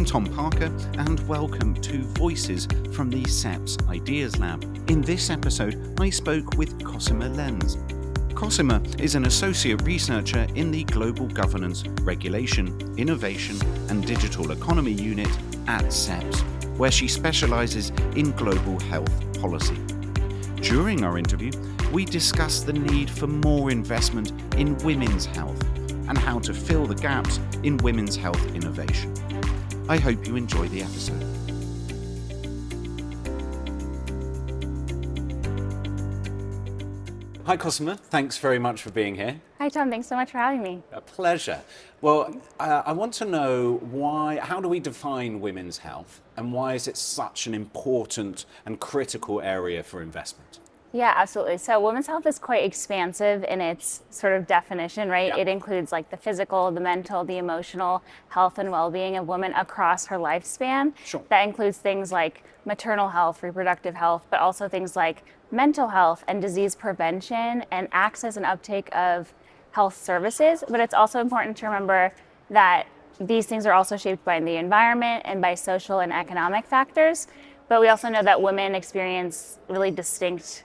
Tom Parker, and welcome to Voices from the CEPS Ideas Lab. In this episode, I spoke with Cosima Lenz. Cosima is an associate researcher in the Global Governance, Regulation, Innovation and Digital Economy Unit at CEPS, where she specialises in global health policy. During our interview, we discussed the need for more investment in women's health and how to fill the gaps in women's health innovation. I hope you enjoy the episode. Hi Cosima, thanks very much for being here. Hi Tom, thanks so much for having me. A pleasure. Well, I want to know how do we define women's health and why is it such an important and critical area for investment? Yeah, absolutely. So women's health is quite expansive in its sort of definition, right? Yeah. It includes like the physical, the mental, the emotional health and well-being of women across her lifespan. Sure. That includes things like maternal health, reproductive health, but also things like mental health and disease prevention and access and uptake of health services. But it's also important to remember that these things are also shaped by the environment and by social and economic factors. But we also know that women experience really distinct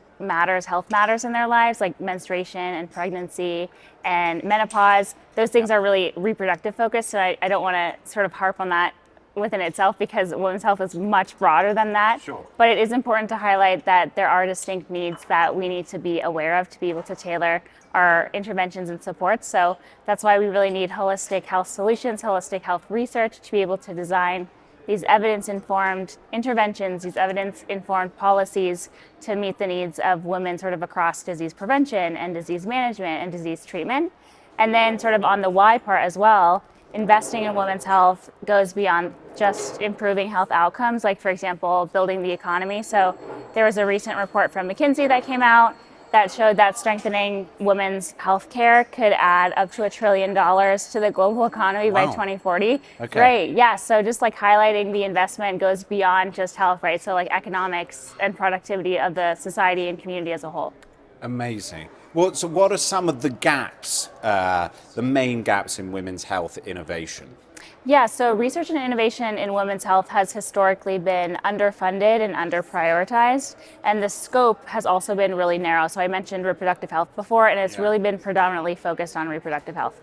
health matters in their lives, like menstruation and pregnancy and menopause. Those things are really reproductive focused, so I don't want to sort of harp on that within itself because women's health is much broader than that. Sure. But it is important to highlight that there are distinct needs that we need to be aware of to be able to tailor our interventions and supports. So that's why we really need holistic health solutions, holistic health research to be able to design these evidence-informed interventions, these evidence-informed policies to meet the needs of women sort of across disease prevention and disease management and disease treatment. And then sort of on the why part as well, investing in women's health goes beyond just improving health outcomes, like for example, building the economy. So there was a recent report from McKinsey that came out that showed that strengthening women's health care could add up to $1 trillion to the global economy by 2040. Okay. Right, yeah, so just like highlighting the investment goes beyond just health, right? So like economics and productivity of the society and community as a whole. Amazing. Well, so what are some of the gaps, the main gaps in women's health innovation? Yeah, so research and innovation in women's health has historically been underfunded and underprioritized, and the scope has also been really narrow. So I mentioned reproductive health before, and it's really been predominantly focused on reproductive health.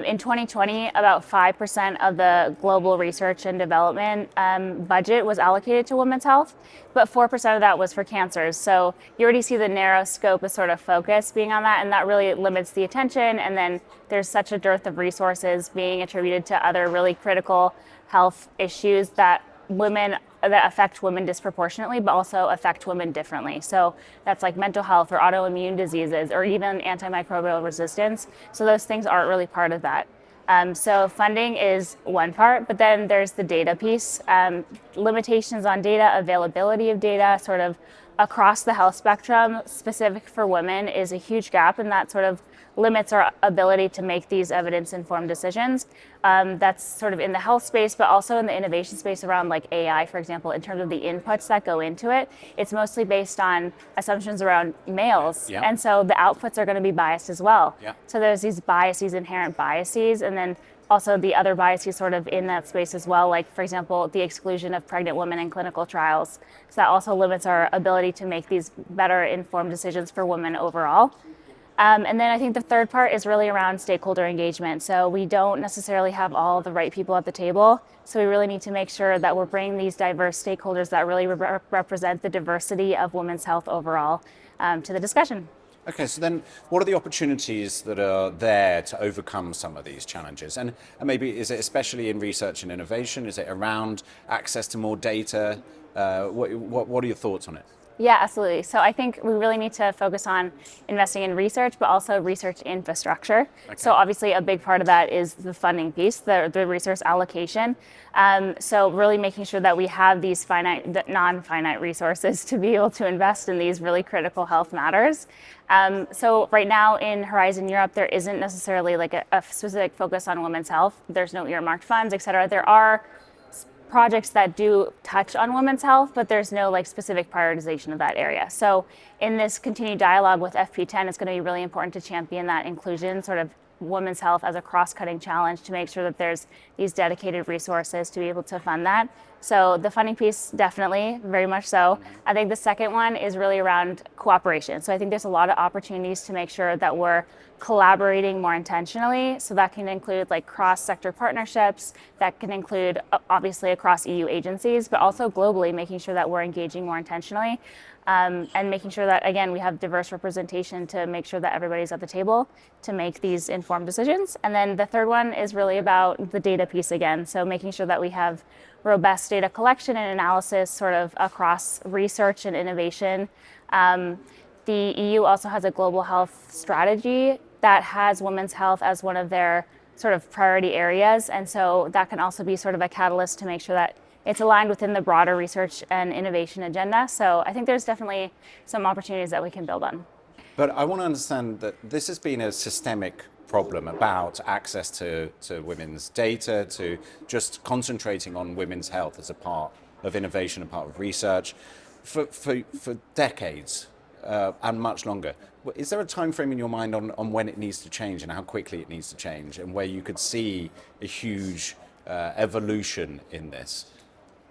In 2020, about 5% of the global research and development budget was allocated to women's health, but 4% of that was for cancers. So you already see the narrow scope of sort of focus being on that, and that really limits the attention. And then there's such a dearth of resources being attributed to other really critical health issues that affect women disproportionately, but also affect women differently. So that's like mental health or autoimmune diseases or even antimicrobial resistance. So those things aren't really part of that. So funding is one part, but then there's the data piece, limitations on data, availability of data, sort of across the health spectrum, specific for women is a huge gap, and that sort of limits our ability to make these evidence-informed decisions. That's sort of in the health space, but also in the innovation space around like AI, for example, in terms of the inputs that go into it. It's mostly based on assumptions around males. Yeah. And so the outputs are going to be biased as well. Yeah. So there's these inherent biases, and then also the other biases sort of in that space as well, like for example, the exclusion of pregnant women in clinical trials. So that also limits our ability to make these better informed decisions for women overall. And then I think the third part is really around stakeholder engagement. So we don't necessarily have all the right people at the table. So we really need to make sure that we're bringing these diverse stakeholders that really represent the diversity of women's health overall to the discussion. Okay, so then what are the opportunities that are there to overcome some of these challenges? And maybe is it especially in research and innovation? Is it around access to more data? What are your thoughts on it? Yeah, absolutely. So I think we really need to focus on investing in research, but also research infrastructure. Okay. So obviously a big part of that is the funding piece, the resource allocation. So really making sure that we have these non-finite resources to be able to invest in these really critical health matters. So right now in Horizon Europe, there isn't necessarily like a specific focus on women's health. There's no earmarked funds, et cetera. There are projects that do touch on women's health, but there's no like specific prioritization of that area. So in this continued dialogue with FP10, it's going to be really important to champion that inclusion sort of women's health as a cross-cutting challenge to make sure that there's these dedicated resources to be able to fund that. So the funding piece, definitely, very much so. I think the second one is really around cooperation. So I think there's a lot of opportunities to make sure that we're collaborating more intentionally. So that can include like cross-sector partnerships, that can include obviously across EU agencies, but also globally, making sure that we're engaging more intentionally. And making sure that, again, we have diverse representation to make sure that everybody's at the table to make these informed decisions. And then the third one is really about the data piece again. So making sure that we have robust data collection and analysis sort of across research and innovation. The EU also has a global health strategy that has women's health as one of their sort of priority areas. And so that can also be sort of a catalyst to make sure that it's aligned within the broader research and innovation agenda. So I think there's definitely some opportunities that we can build on. But I want to understand that this has been a systemic problem about access to women's data, to just concentrating on women's health as a part of innovation, a part of research for decades and much longer. Is there a time frame in your mind on when it needs to change and how quickly it needs to change, and where you could see a huge evolution in this?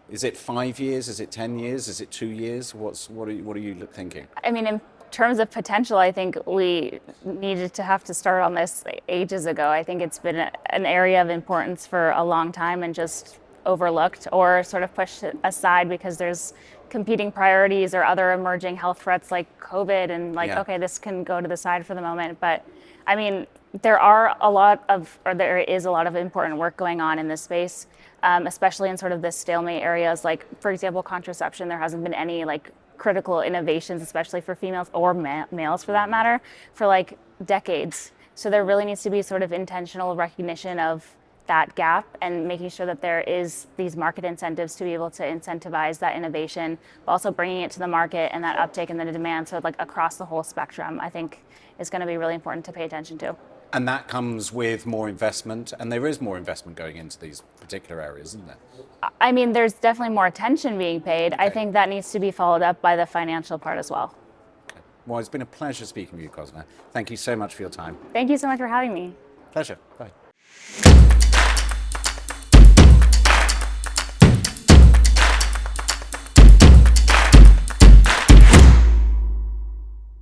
Is it 5 years? Is it 10 years? Is it 2 years? What are you thinking? I mean, in terms of potential, I think we needed to have to start on this ages ago. I think it's been an area of importance for a long time and just overlooked or sort of pushed aside because there's competing priorities or other emerging health threats like COVID and okay, this can go to the side for the moment. But I mean, there is a lot of important work going on in this space, especially in sort of the stalemate areas. Like, for example, contraception, there hasn't been any critical innovations, especially for females or males for that matter, for decades. So there really needs to be sort of intentional recognition of that gap and making sure that there is these market incentives to be able to incentivize that innovation, but also bringing it to the market and that uptake and the demand. So across the whole spectrum, I think is going to be really important to pay attention to. And that comes with more investment, and there is more investment going into these particular areas, isn't there? I mean, there's definitely more attention being paid. Okay. I think that needs to be followed up by the financial part as well. Okay. Well, it's been a pleasure speaking with you, Cosima. Thank you so much for your time. Thank you so much for having me. Pleasure. Bye.